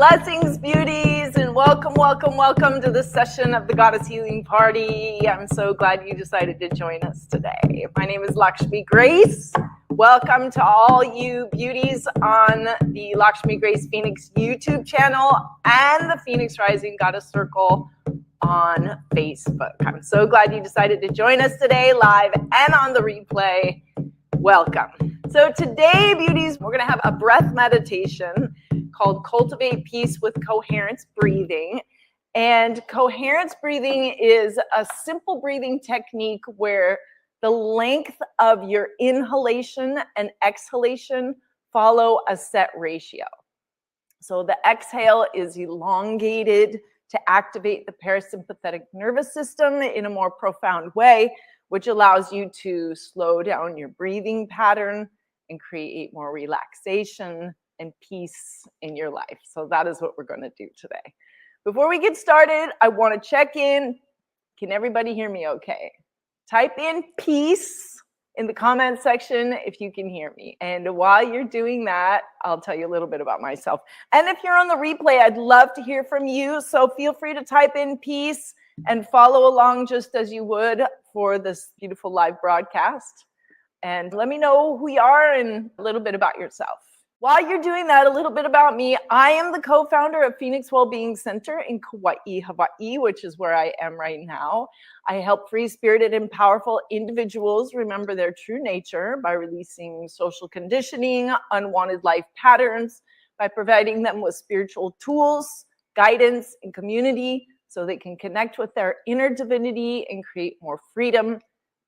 Blessings, beauties, and welcome, welcome, welcome to this session of the Goddess Healing Party. I'm so glad you decided to join us today. My name is LakshmiGrace. Welcome to all you beauties on the LakshmiGrace Phoenix YouTube channel and the Phoenix Rising Goddess Circle on Facebook. I'm so glad you decided to join us today, live and on the replay. Welcome. So today, beauties, we're going to have a breath meditation called Cultivate Peace with Coherence Breathing. And coherence breathing is a simple breathing technique where the length of your inhalation and exhalation follow a set ratio. So the exhale is elongated to activate the parasympathetic nervous system in a more profound way, which allows you to slow down your breathing pattern and create more relaxation and peace in your life. So that is what we're going to do today. Before we get started, I want to check in. Can everybody hear me okay? Type in peace in the comment section if you can hear me. And while you're doing that, I'll tell you a little bit about myself. And if you're on the replay, I'd love to hear from you. So feel free to type in peace and follow along just as you would for this beautiful live broadcast. And let me know who you are and a little bit about yourself. While you're doing that, a little bit about me. I am the co-founder of Phoenix Wellbeing Center in Kauai, Hawaii, which is where I am right now. I help free-spirited and powerful individuals remember their true nature by releasing social conditioning, unwanted life patterns, by providing them with spiritual tools, guidance, and community so they can connect with their inner divinity and create more freedom,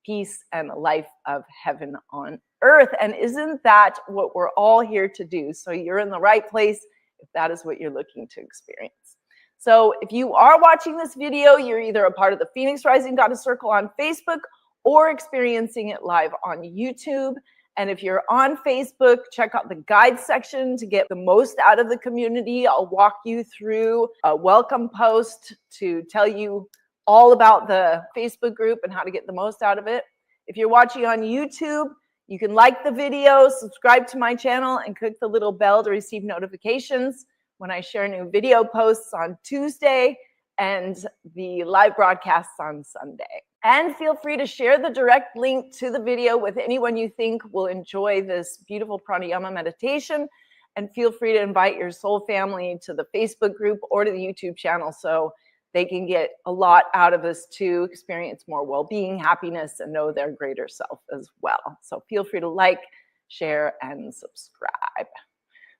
peace, and a life of heaven on earth. And isn't that what we're all here to do? So you're in the right place if that is what you're looking to experience. So if you are watching this video, you're either a part of the Phoenix Rising Goddess Circle on Facebook or experiencing it live on YouTube. And if you're on Facebook, check out the guide section to get the most out of the community. I'll walk you through a welcome post to tell you all about the Facebook group and how to get the most out of it. If you're watching on YouTube, you can like the video, subscribe to my channel, and click the little bell to receive notifications when I share new video posts on Tuesday and the live broadcasts on Sunday. And feel free to share the direct link to the video with anyone you think will enjoy this beautiful pranayama meditation. And feel free to invite your soul family to the Facebook group or to the YouTube channel so they can get a lot out of this to experience more well-being, happiness, and know their greater self as well. So feel free to like, share, and subscribe.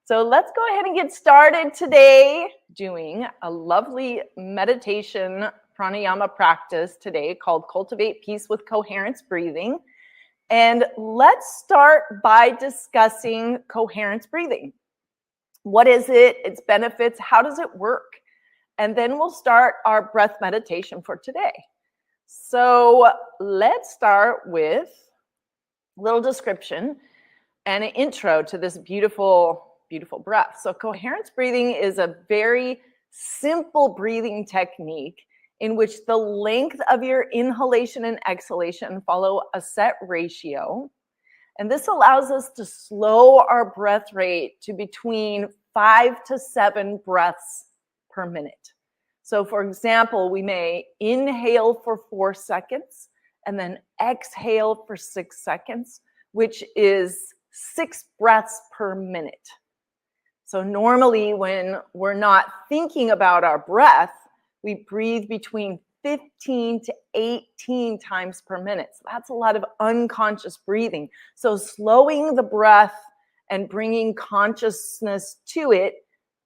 So let's go ahead and get started today doing a lovely meditation pranayama practice today called Cultivate Peace with Coherence Breathing. And let's start by discussing coherence breathing. What is it? Its benefits? How does it work? And then we'll start our breath meditation for today. So let's start with a little description and an intro to this beautiful, beautiful breath. So coherence breathing is a very simple breathing technique in which the length of your inhalation and exhalation follow a set ratio. And this allows us to slow our breath rate to between 5 to 7 breaths per minute. So for example, we may inhale for 4 seconds and then exhale for 6 seconds, which is 6 breaths per minute. So normally when we're not thinking about our breath, we breathe between 15 to 18 times per minute. So that's a lot of unconscious breathing. So slowing the breath and bringing consciousness to it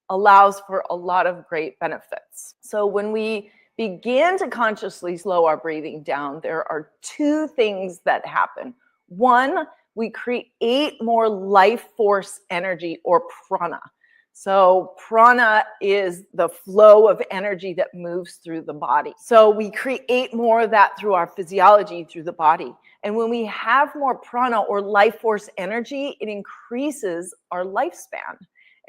allows for a lot of great benefits. So when we begin to consciously slow our breathing down, there are 2 things that happen. One, we create more life force energy or prana. So prana is the flow of energy that moves through the body. So we create more of that through our physiology, through the body. And when we have more prana or life force energy, it increases our lifespan.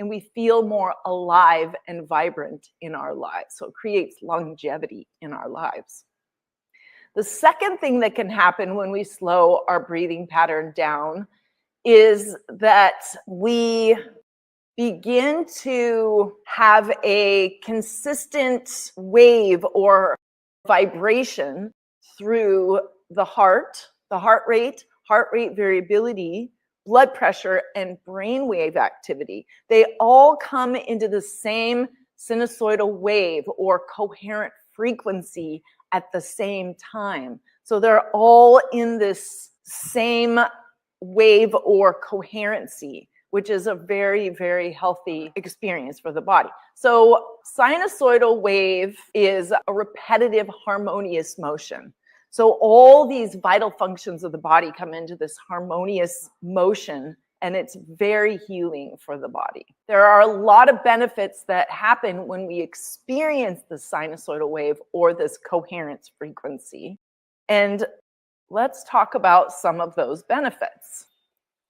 And we feel more alive and vibrant in our lives. So it creates longevity in our lives. The second thing that can happen when we slow our breathing pattern down is that we begin to have a consistent wave or vibration through the heart rate, variability, blood pressure, and brainwave activity. They all come into the same sinusoidal wave or coherent frequency at the same time. So they're all in this same wave or coherency, which is a very, very healthy experience for the body. So sinusoidal wave is a repetitive, harmonious motion. So all these vital functions of the body come into this harmonious motion, and it's very healing for the body. There are a lot of benefits that happen when we experience the sinusoidal wave or this coherence frequency. And let's talk about some of those benefits.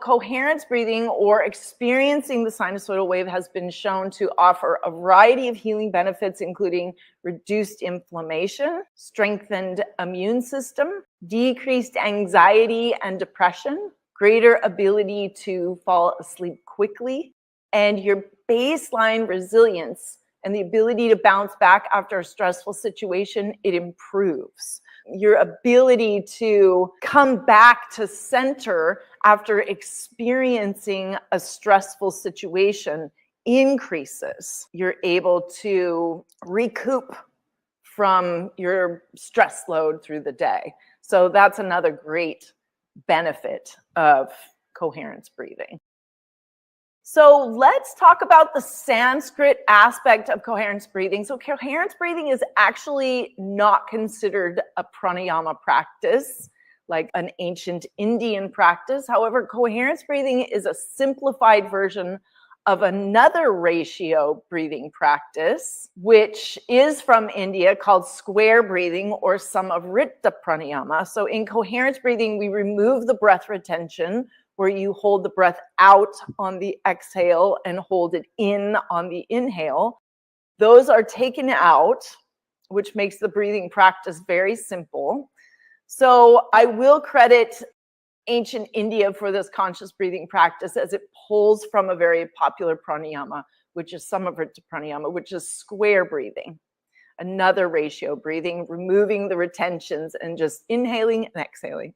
Coherence breathing or experiencing the sinusoidal wave has been shown to offer a variety of healing benefits, including reduced inflammation, strengthened immune system, decreased anxiety and depression, greater ability to fall asleep quickly, and your baseline resilience and the ability to bounce back after a stressful situation, it improves. Your ability to come back to center after experiencing a stressful situation increases. You're able to recoup from your stress load through the day. So that's another great benefit of coherence breathing. So let's talk about the Sanskrit aspect of coherence breathing. So coherence breathing is actually not considered a pranayama practice, like an ancient Indian practice. However, coherence breathing is a simplified version of another ratio breathing practice, which is from India, called square breathing or Samvrita pranayama. So in coherence breathing, we remove the breath retention, where you hold the breath out on the exhale and hold it in on the inhale. Those are taken out, which makes the breathing practice very simple. So I will credit ancient India for this conscious breathing practice, as it pulls from a very popular pranayama, which is Samvrita pranayama, which is square breathing. Another ratio breathing, removing the retentions and just inhaling and exhaling,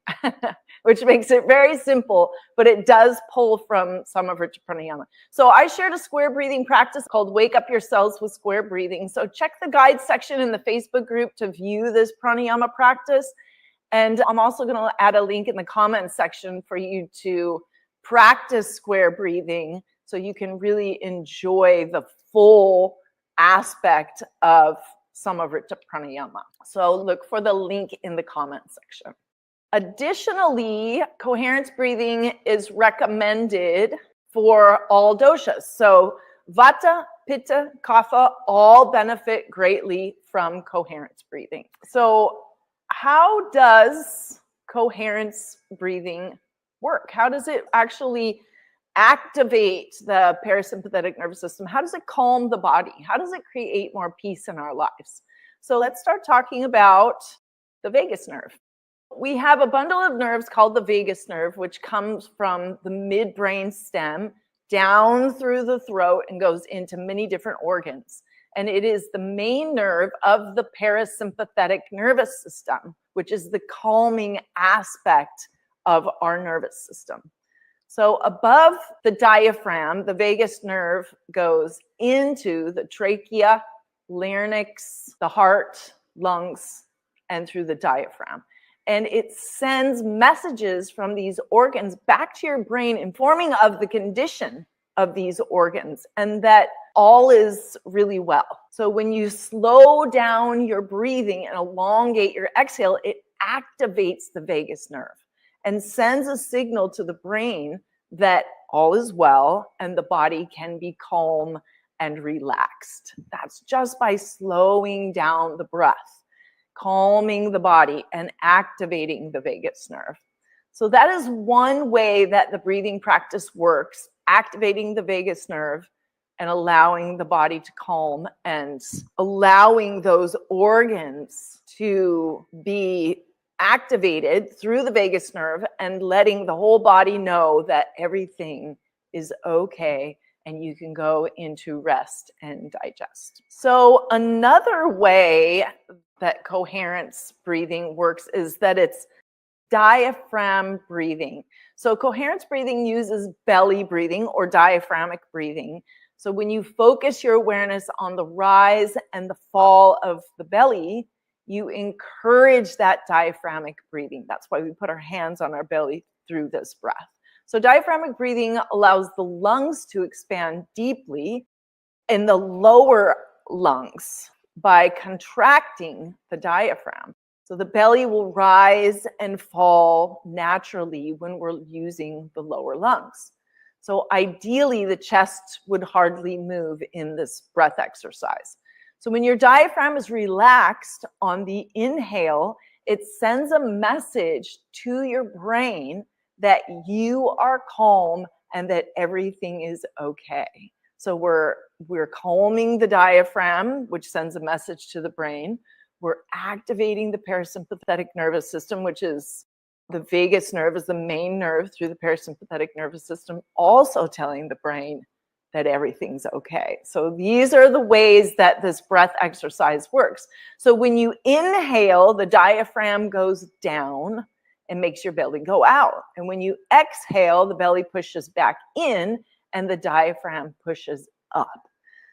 which makes it very simple, but it does pull from Samvrita pranayama. So I shared a square breathing practice called Wake Up Your Cells with Square Breathing. So check the guide section in the Facebook group to view this pranayama practice. And I'm also going to add a link in the comments section for you to practice square breathing so you can really enjoy the full aspect of Samvrita pranayama. So look for the link in the comment section. Additionally, coherence breathing is recommended for all doshas. So vata, pitta, kapha all benefit greatly from coherence breathing. So how does coherence breathing work? How does it actually activate the parasympathetic nervous system? How does it calm the body? How does it create more peace in our lives? So let's start talking about the vagus nerve. We have a bundle of nerves called the vagus nerve, which comes from the midbrain stem down through the throat and goes into many different organs. And it is the main nerve of the parasympathetic nervous system, which is the calming aspect of our nervous system. So above the diaphragm, the vagus nerve goes into the trachea, larynx, the heart, lungs, and through the diaphragm. And it sends messages from these organs back to your brain, informing of the condition of these organs and that all is really well. So when you slow down your breathing and elongate your exhale, it activates the vagus nerve and sends a signal to the brain that all is well and the body can be calm and relaxed. That's just by slowing down the breath, calming the body and activating the vagus nerve. So that is one way that the breathing practice works, activating the vagus nerve and allowing the body to calm and allowing those organs to be activated through the vagus nerve and letting the whole body know that everything is okay and you can go into rest and digest. So another way that coherence breathing works is that it's diaphragm breathing. So coherence breathing uses belly breathing or diaphragmic breathing. So when you focus your awareness on the rise and the fall of the belly, you encourage that diaphragmic breathing. That's why we put our hands on our belly through this breath. So diaphragmic breathing allows the lungs to expand deeply in the lower lungs by contracting the diaphragm. So the belly will rise and fall naturally when we're using the lower lungs. So ideally, the chest would hardly move in this breath exercise. So when your diaphragm is relaxed on the inhale, it sends a message to your brain that you are calm and that everything is okay. So we're calming the diaphragm, which sends a message to the brain. We're activating the parasympathetic nervous system, which is the vagus nerve is the main nerve through the parasympathetic nervous system, also telling the brain that everything's okay. So these are the ways that this breath exercise works. So when you inhale, the diaphragm goes down and makes your belly go out. And when you exhale, the belly pushes back in and the diaphragm pushes up.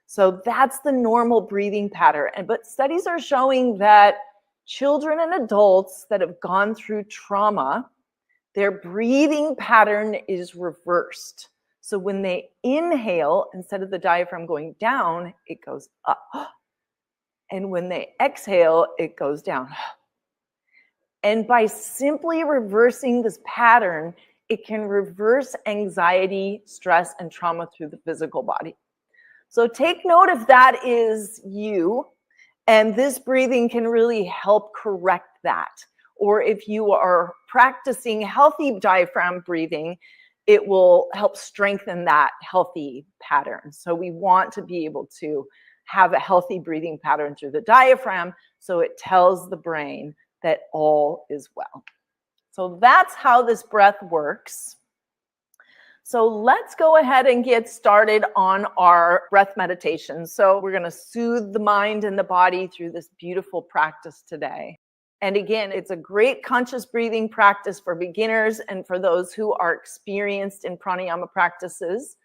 So that's the normal breathing pattern. But studies are showing that children and adults that have gone through trauma, their breathing pattern is reversed. So when they inhale, instead of the diaphragm going down, it goes up. And when they exhale, it goes down. And by simply reversing this pattern, it can reverse anxiety, stress, and trauma through the physical body. So take note if that is you, and this breathing can really help correct that. Or if you are practicing healthy diaphragm breathing, it will help strengthen that healthy pattern. So we want to be able to have a healthy breathing pattern through the diaphragm so it tells the brain that all is well. So that's how this breath works. So let's go ahead and get started on our breath meditation. So we're going to soothe the mind and the body through this beautiful practice today. And again, it's a great conscious breathing practice for beginners and for those who are experienced in pranayama practices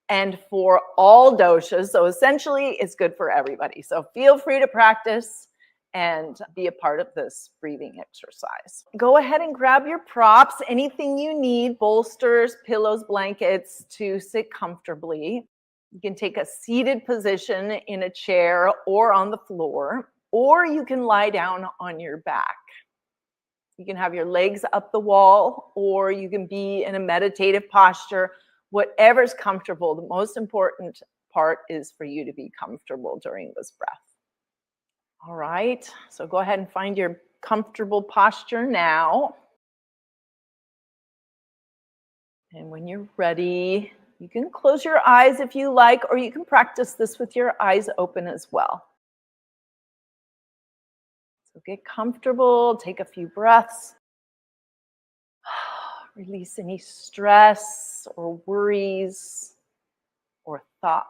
and for all doshas. So essentially, it's good for everybody. So feel free to practice and be a part of this breathing exercise. Go ahead and grab your props, anything you need, bolsters, pillows, blankets to sit comfortably. You can take a seated position in a chair or on the floor, or you can lie down on your back. You can have your legs up the wall, or you can be in a meditative posture, whatever's comfortable. The most important part is for you to be comfortable during this breath. All right, so go ahead and find your comfortable posture now. And when you're ready, you can close your eyes if you like, or you can practice this with your eyes open as well. So get comfortable, take a few breaths. Release any stress or worries or thoughts.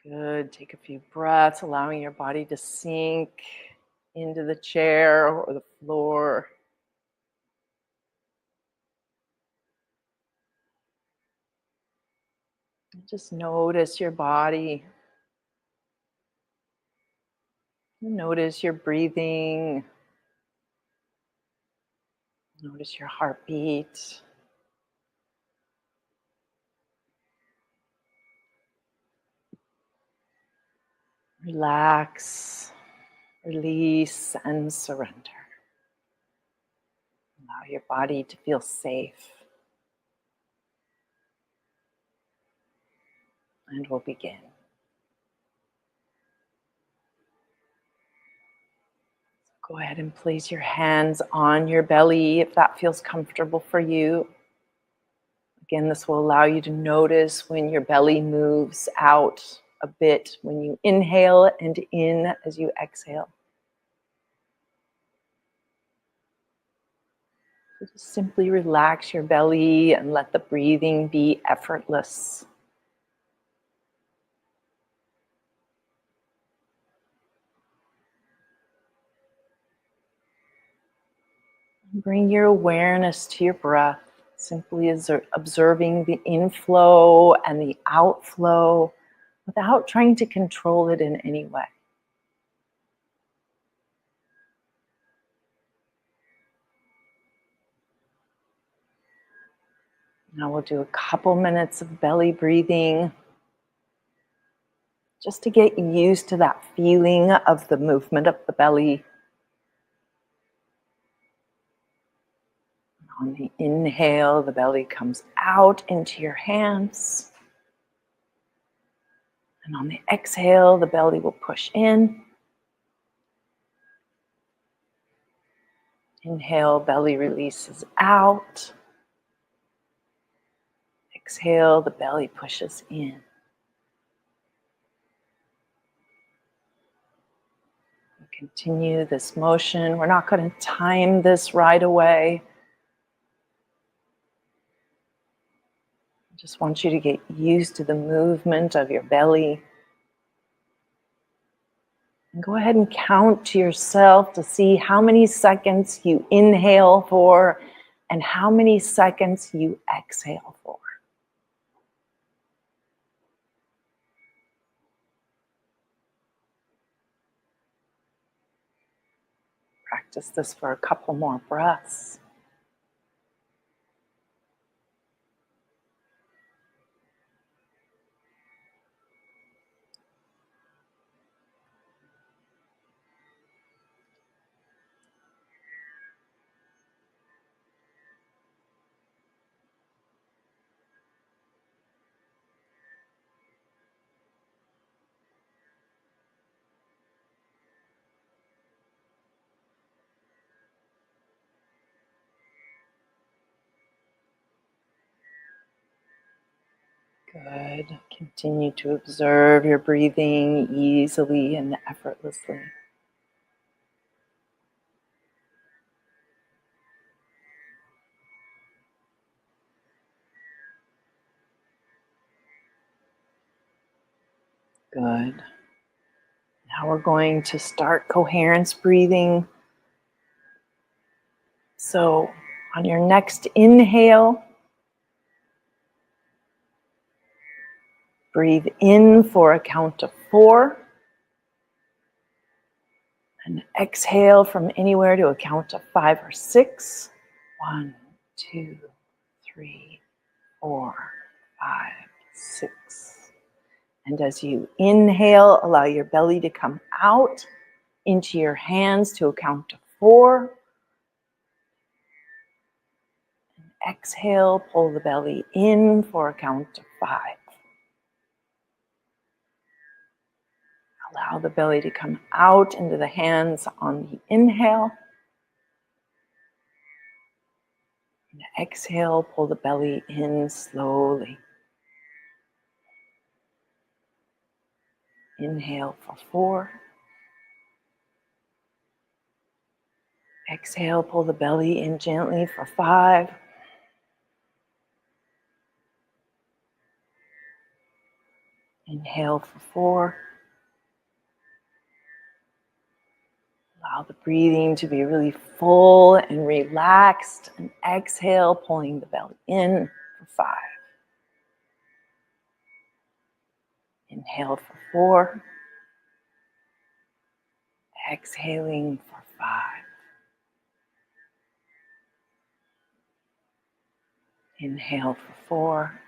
Good. Take a few breaths, allowing your body to sink into the chair or the floor. Just notice your body. Notice your breathing. Notice your heartbeat. Relax, release, and surrender. Allow your body to feel safe. And we'll begin. Go ahead and place your hands on your belly if that feels comfortable for you. Again, this will allow you to notice when your belly moves out a bit when you inhale and in as you exhale. So just simply relax your belly and let the breathing be effortless. Bring your awareness to your breath, simply as observing the inflow and the outflow without trying to control it in any way. Now we'll do a couple minutes of belly breathing, just to get used to that feeling of the movement of the belly. On the inhale, the belly comes out into your hands. And on the exhale, the belly will push in. Inhale, belly releases out. Exhale, the belly pushes in. Continue this motion. We're not going to time this right away. I just want you to get used to the movement of your belly. And go ahead and count to yourself to see how many seconds you inhale for and how many seconds you exhale for. Practice this for a couple more breaths. Good. Continue to observe your breathing easily and effortlessly. Good. Now we're going to start coherence breathing. So on your next inhale, breathe in for a count of 4. And exhale from anywhere to a count of 5 or 6. 1, 2, 3, 4, 5, 6. And as you inhale, allow your belly to come out into your hands to a count of 4. And exhale, pull the belly in for a count of 5. Allow the belly to come out into the hands on the inhale. And exhale, pull the belly in slowly. Inhale for 4. Exhale, pull the belly in gently for 5. Inhale for 4. Allow the breathing to be really full and relaxed. And exhale, pulling the belly in for 5. Inhale for 4. Exhaling for 5. Inhale for 4.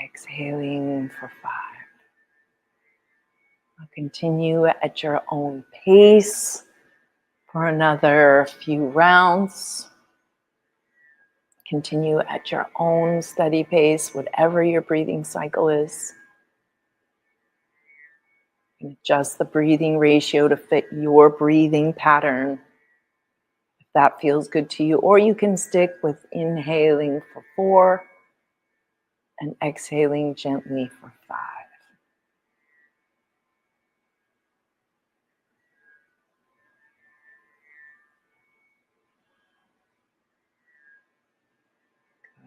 Exhaling for 5. Now continue at your own pace for another few rounds. Continue at your own steady pace, whatever your breathing cycle is. Adjust the breathing ratio to fit your breathing pattern, if that feels good to you. Or you can stick with inhaling for 4 and exhaling gently for 5.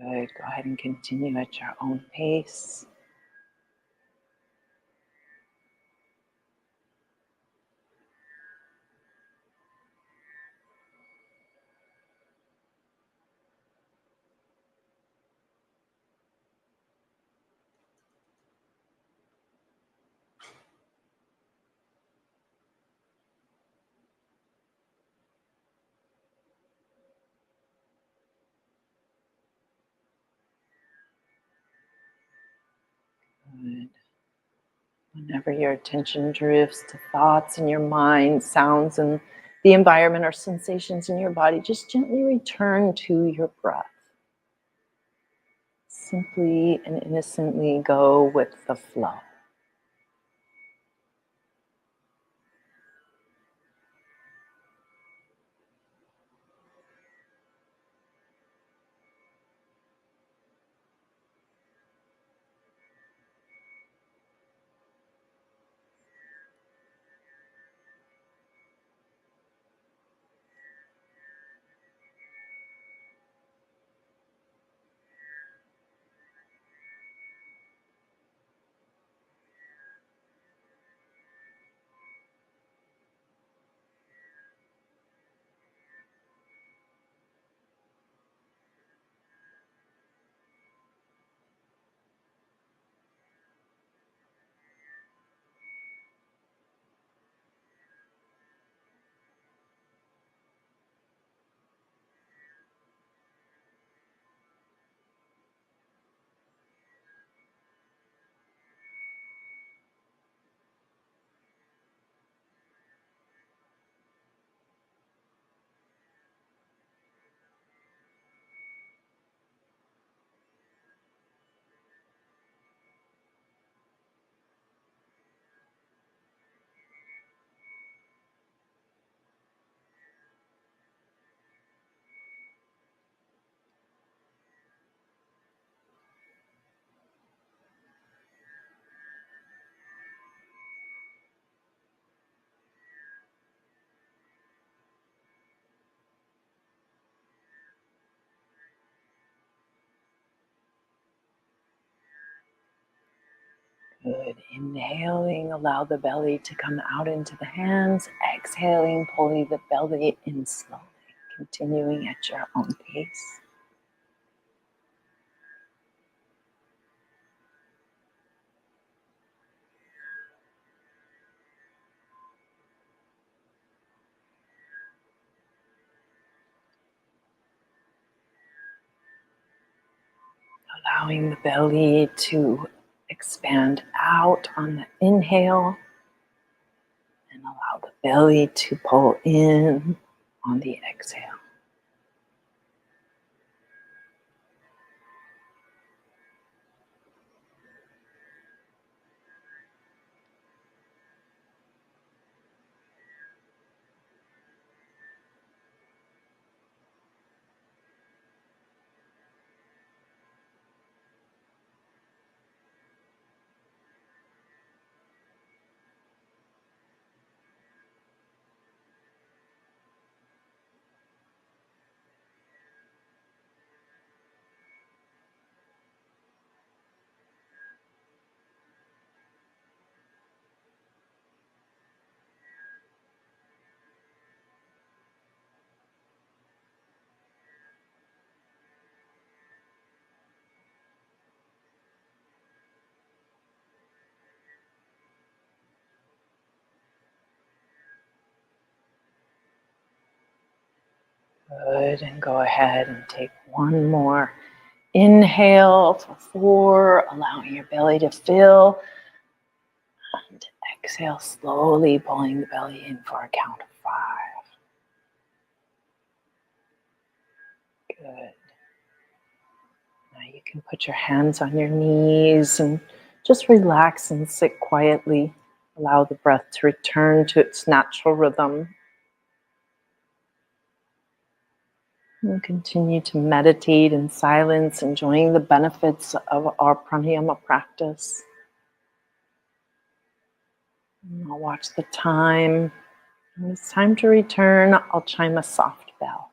Good. Go ahead and continue at your own pace. Good. Whenever your attention drifts to thoughts in your mind, sounds in the environment, or sensations in your body, just gently return to your breath. Simply and innocently go with the flow. Good. Inhaling, allow the belly to come out into the hands. Exhaling, pulling the belly in slowly. Continuing at your own pace. Allowing the belly to expand out on the inhale. And allow the belly to pull in on the exhale. Good, and go ahead and take one more inhale for 4, allowing your belly to fill. And exhale, slowly pulling the belly in for a count of 5. Good. Now you can put your hands on your knees and just relax and sit quietly. Allow the breath to return to its natural rhythm. And continue to meditate in silence, enjoying the benefits of our pranayama practice. And I'll watch the time. When it's time to return, I'll chime a soft bell.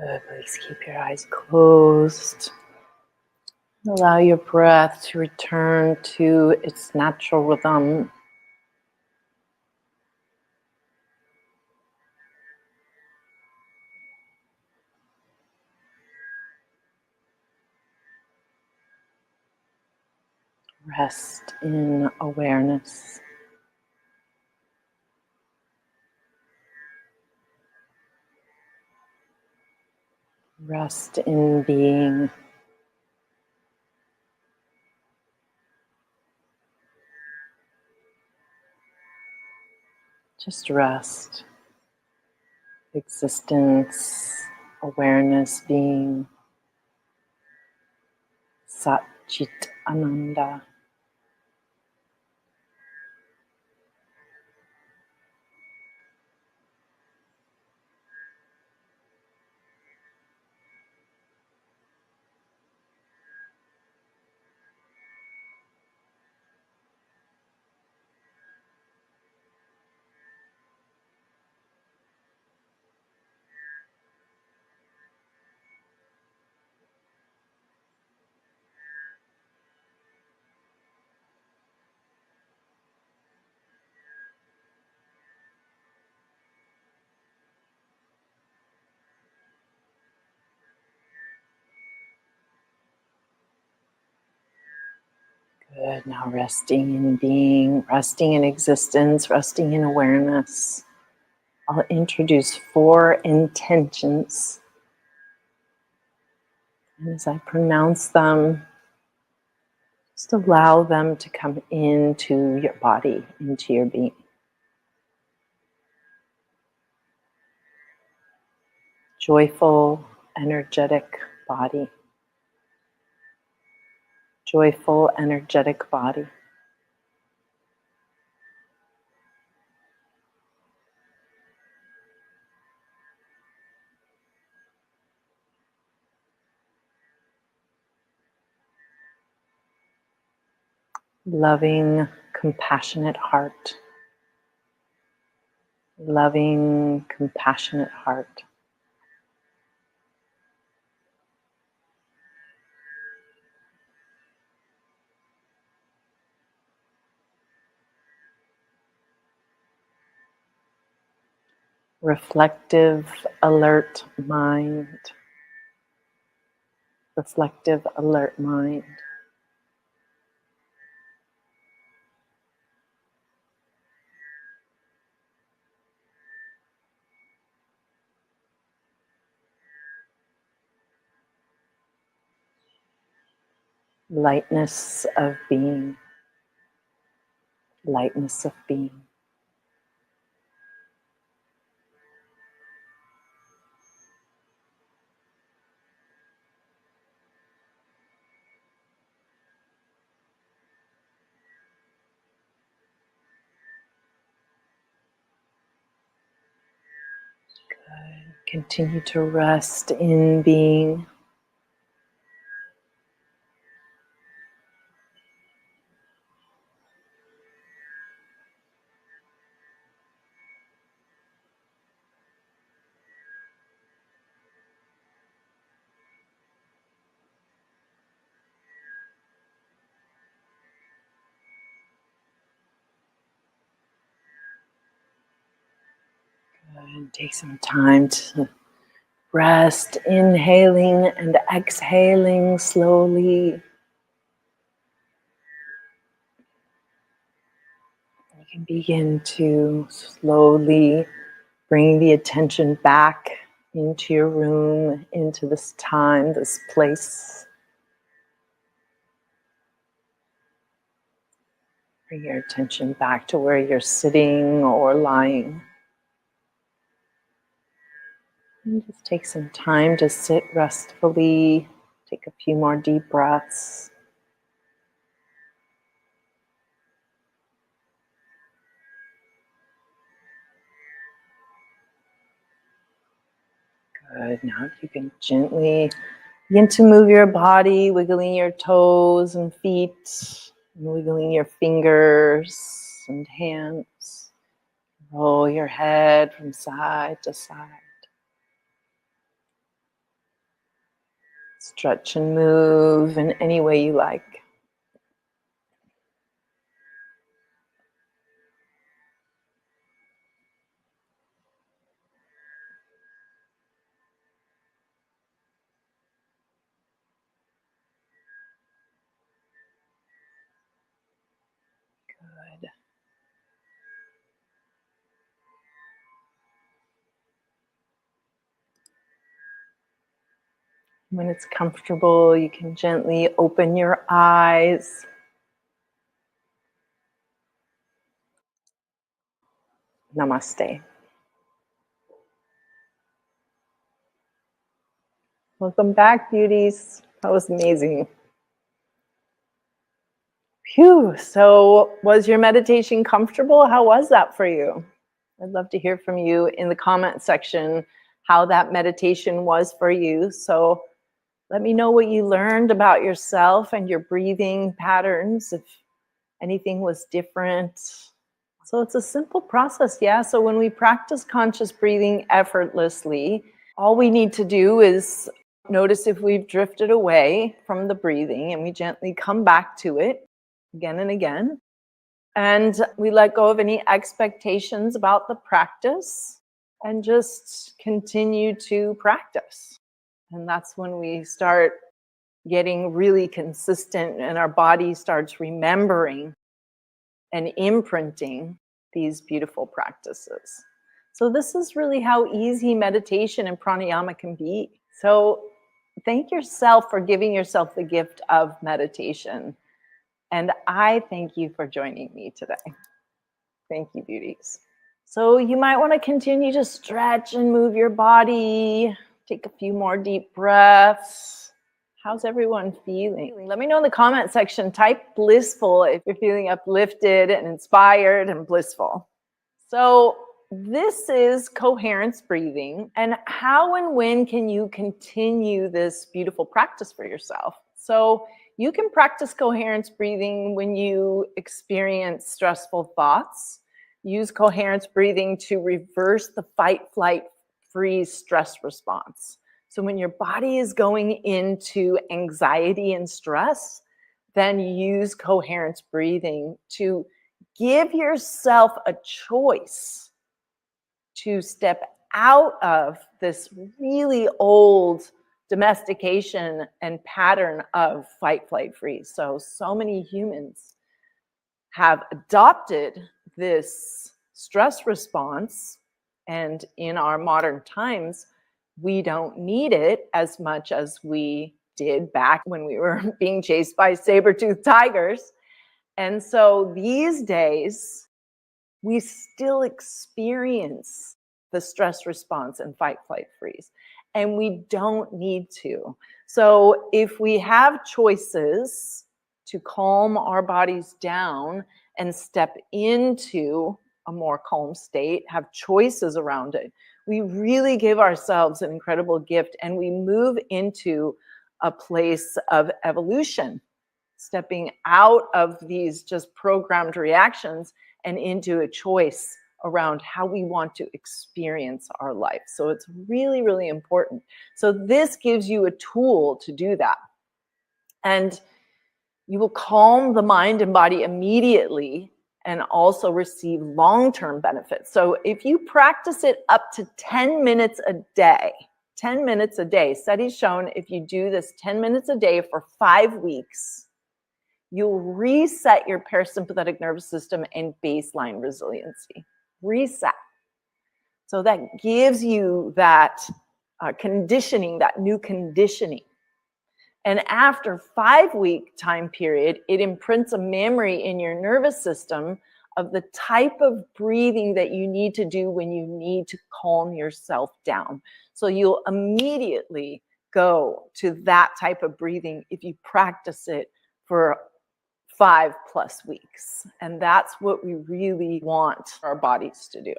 Good. Please keep your eyes closed. Allow your breath to return to its natural rhythm. Rest in awareness. Rest in being. Just rest. Existence, awareness, being. Sat Chit Ananda. Good. Now resting in being, resting in existence, resting in awareness. I'll introduce 4 intentions. And as I pronounce them, just allow them to come into your body, into your being. Joyful, energetic body. Joyful, energetic body. Loving, compassionate heart. Loving, compassionate heart. Reflective, alert mind. Reflective, alert mind. Lightness of being. Lightness of being. Good. Continue to rest in being. Good. Take some time to rest, inhaling and exhaling slowly. You can begin to slowly bring the attention back into your room, into this time, this place. Bring your attention back to where you're sitting or lying. And just take some time to sit restfully. Take a few more deep breaths. Good. Now you can gently begin to move your body, wiggling your toes and feet, and wiggling your fingers and hands. Roll your head from side to side. Stretch and move in any way you like. Good. When it's comfortable, you can gently open your eyes. Namaste. Welcome back, beauties. That was amazing. Phew. So, was your meditation comfortable? How was that for you? I'd love to hear from you in the comment section how that meditation was for you. So, let me know what you learned about yourself and your breathing patterns, if anything was different. So it's a simple process, yeah? So when we practice conscious breathing effortlessly, all we need to do is notice if we've drifted away from the breathing, and we gently come back to it again and again. And we let go of any expectations about the practice and just continue to practice. And that's when we start getting really consistent and our body starts remembering and imprinting these beautiful practices. So this is really how easy meditation and pranayama can be. So thank yourself for giving yourself the gift of meditation. And I thank you for joining me today. Thank you, beauties. So you might want to continue to stretch and move your body. Take a few more deep breaths. How's everyone feeling? Let me know in the comment section. Type blissful if you're feeling uplifted and inspired and blissful. So this is coherence breathing. And how and when can you continue this beautiful practice for yourself? So you can practice coherence breathing when you experience stressful thoughts. Use coherence breathing to reverse the fight, flight, freeze stress response. So when your body is going into anxiety and stress, then use coherence breathing to give yourself a choice to step out of this really old domestication and pattern of fight, flight, freeze. So many humans have adopted this stress response, and in our modern times, we don't need it as much as we did back when we were being chased by saber-toothed tigers. And so these days, we still experience the stress response and fight, flight, freeze, and we don't need to. So if we have choices to calm our bodies down and step into a more calm state, have choices around it, we really give ourselves an incredible gift, and we move into a place of evolution, stepping out of these just programmed reactions and into a choice around how we want to experience our life. So it's really, really important. So this gives you a tool to do that. And you will calm the mind and body immediately and also receive long-term benefits. So if you practice it up to 10 minutes a day, 10 minutes a day, studies shown if you do this 10 minutes a day for 5 weeks, you'll reset your parasympathetic nervous system and baseline resiliency. Reset. So that gives you that conditioning, that new conditioning. And after 5-week time period, it imprints a memory in your nervous system of the type of breathing that you need to do when you need to calm yourself down. So you'll immediately go to that type of breathing if you practice it for 5+ weeks. And that's what we really want our bodies to do.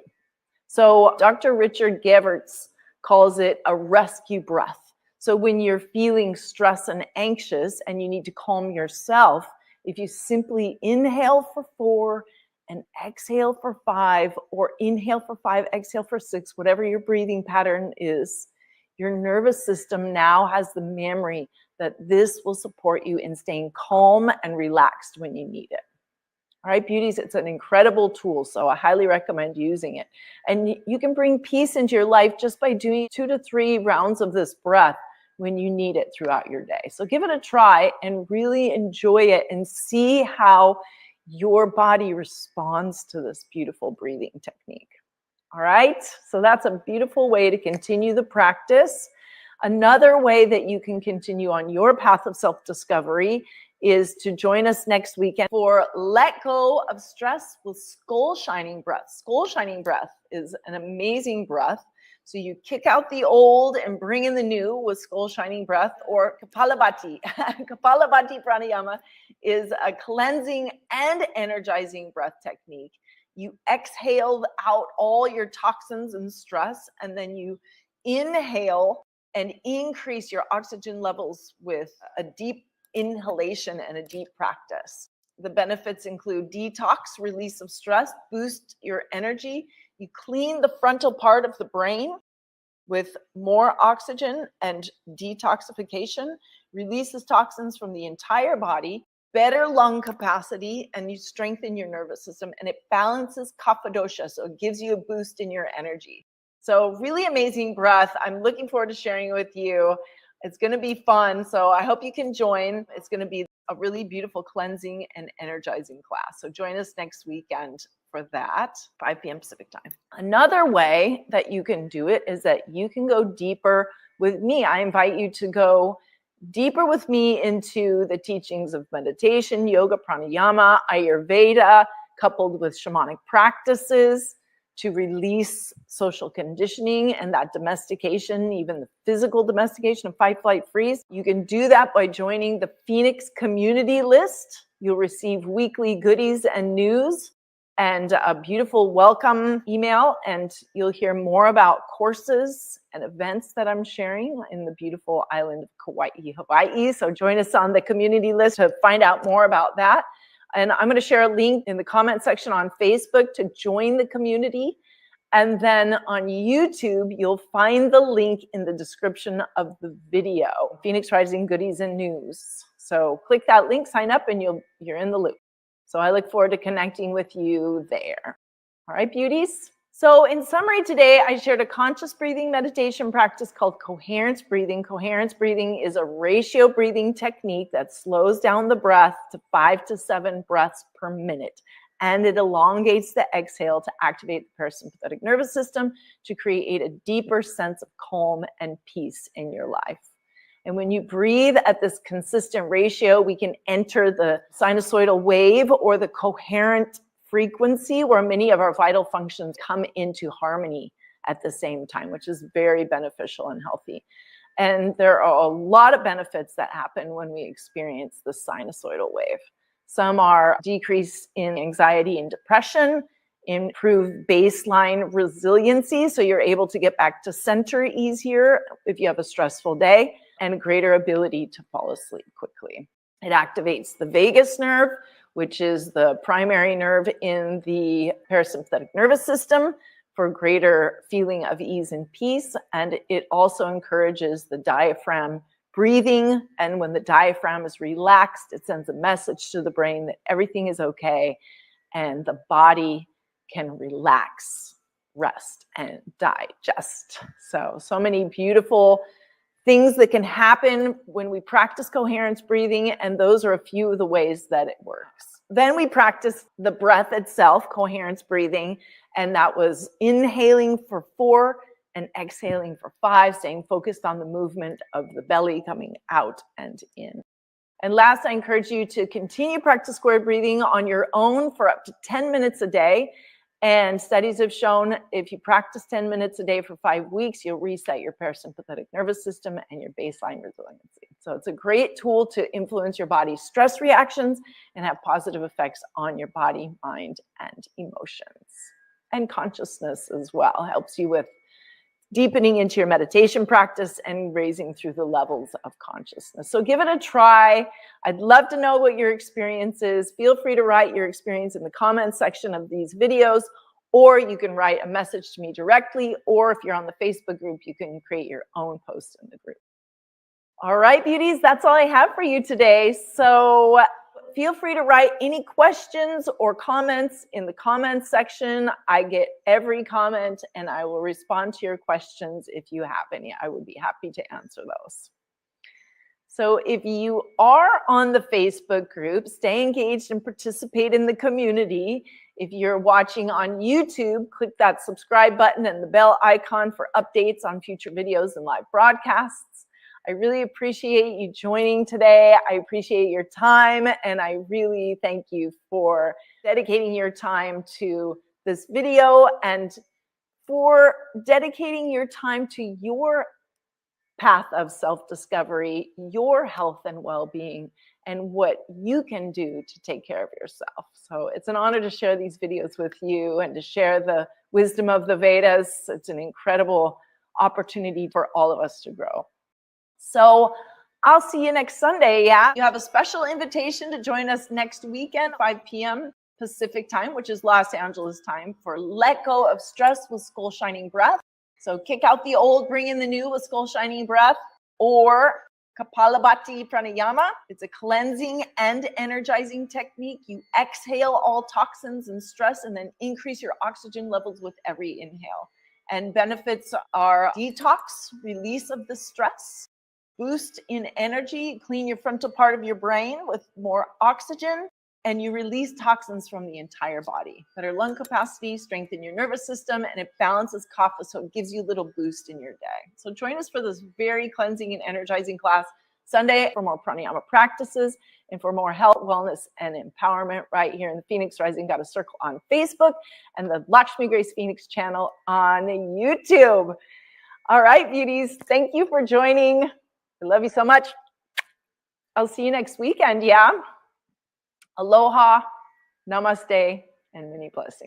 So Dr. Richard Geverts calls it a rescue breath. So when you're feeling stressed and anxious and you need to calm yourself, if you simply inhale for 4 and exhale for 5, or inhale for 5, exhale for 6, whatever your breathing pattern is, Your nervous system now has the memory that this will support you in staying calm and relaxed when you need it. All right, beauties, it's an incredible tool, so I highly recommend using it. And you can bring peace into your life just by doing 2 to 3 rounds of this breath when you need it throughout your day. So give it a try and really enjoy it and see how your body responds to this beautiful breathing technique. All right, so that's a beautiful way to continue the practice. Another way that you can continue on your path of self-discovery is to join us next weekend for Let Go of Stress with Skull Shining Breath. Skull Shining Breath is an amazing breath. So you kick out the old and bring in the new with Skull Shining Breath, or Kapalabhati. Kapalabhati Pranayama is a cleansing and energizing breath technique. You exhale out all your toxins and stress, and then you inhale and increase your oxygen levels with a deep inhalation and a deep practice. The benefits include detox, release of stress, boost your energy. You clean the frontal part of the brain with more oxygen and detoxification, releases toxins from the entire body, better lung capacity, and you strengthen your nervous system, and it balances kapha dosha, so it gives you a boost in your energy. So really amazing breath. I'm looking forward to sharing it with you. It's going to be fun, so I hope you can join. It's going to be a really beautiful cleansing and energizing class. So join us next weekend for that, 5 p.m. Pacific time. Another way that you can do it is that you can go deeper with me. I invite you to go deeper with me into the teachings of meditation, yoga, pranayama, Ayurveda, coupled with shamanic practices, to release social conditioning and that domestication, even the physical domestication of fight, flight, freeze. You can do that by joining the Phoenix community list. You'll receive weekly goodies and news and a beautiful welcome email, and you'll hear more about courses and events that I'm sharing in the beautiful island of Kauai, Hawaii. So join us on the community list to find out more about that. And I'm going to share a link in the comment section on Facebook to join the community. And then on YouTube, you'll find the link in the description of the video, Phoenix Rising Goodies and News. So click that link, sign up, and you're in the loop. So I look forward to connecting with you there. All right, beauties. So in summary today, I shared a conscious breathing meditation practice called Coherence Breathing. Coherence Breathing is a ratio breathing technique that slows down the breath to 5 to 7 breaths per minute. And it elongates the exhale to activate the parasympathetic nervous system to create a deeper sense of calm and peace in your life. And when you breathe at this consistent ratio, we can enter the sinusoidal wave or the coherent frequency where many of our vital functions come into harmony at the same time, which is very beneficial and healthy. And there are a lot of benefits that happen when we experience the sinusoidal wave. Some are decrease in anxiety and depression, improved baseline resiliency, so you're able to get back to center easier if you have a stressful day, and greater ability to fall asleep quickly. It activates the vagus nerve, which is the primary nerve in the parasympathetic nervous system, for greater feeling of ease and peace. And it also encourages the diaphragm breathing. And when the diaphragm is relaxed, it sends a message to the brain that everything is okay and the body can relax, rest, and digest. So many beautiful things that can happen when we practice coherence breathing, and those are a few of the ways that it works. Then we practice the breath itself, coherence breathing, and that was inhaling for 4 and exhaling for 5, staying focused on the movement of the belly coming out and in. And last, I encourage you to continue practice square breathing on your own for up to 10 minutes a day. And studies have shown if you practice 10 minutes a day for 5 weeks, you'll reset your parasympathetic nervous system and your baseline resiliency. So it's a great tool to influence your body's stress reactions and have positive effects on your body, mind, and emotions. And consciousness as well. Helps you with deepening into your meditation practice and raising through the levels of consciousness. So give it a try. I'd love to know what your experience is. Feel free to write your experience in the comments section of these videos, or you can write a message to me directly, or if you're on the Facebook group, you can create your own post in the group. All right, beauties, that's all I have for you today. So feel free to write any questions or comments in the comments section. I get every comment and I will respond to your questions if you have any. I would be happy to answer those. So if you are on the Facebook group, stay engaged and participate in the community. If you're watching on YouTube, click that subscribe button and the bell icon for updates on future videos and live broadcasts. I really appreciate you joining today. I appreciate your time, and I really thank you for dedicating your time to this video and for dedicating your time to your path of self-discovery, your health and well-being, and what you can do to take care of yourself. So it's an honor to share these videos with you and to share the wisdom of the Vedas. It's an incredible opportunity for all of us to grow. So I'll see you next Sunday. Yeah, you have a special invitation to join us next weekend, 5 p.m. Pacific time, which is Los Angeles time, for Let Go of Stress with Skull Shining Breath. So kick out the old, bring in the new with Skull Shining Breath, or Kapalabhati Pranayama. It's a cleansing and energizing technique. You exhale all toxins and stress and then increase your oxygen levels with every inhale. And benefits are detox, release of the stress, boost in energy, clean your frontal part of your brain with more oxygen, and you release toxins from the entire body. Better lung capacity, strengthen your nervous system, and it balances kapha, so it gives you a little boost in your day. So join us for this very cleansing and energizing class Sunday for more pranayama practices and for more health, wellness, and empowerment right here in the Phoenix Rising Goddess Circle on Facebook and the LakshmiGrace Phoenix channel on YouTube. All right, beauties, thank you for joining. I love you so much. I'll see you next weekend, yeah? Aloha, namaste, and many blessings.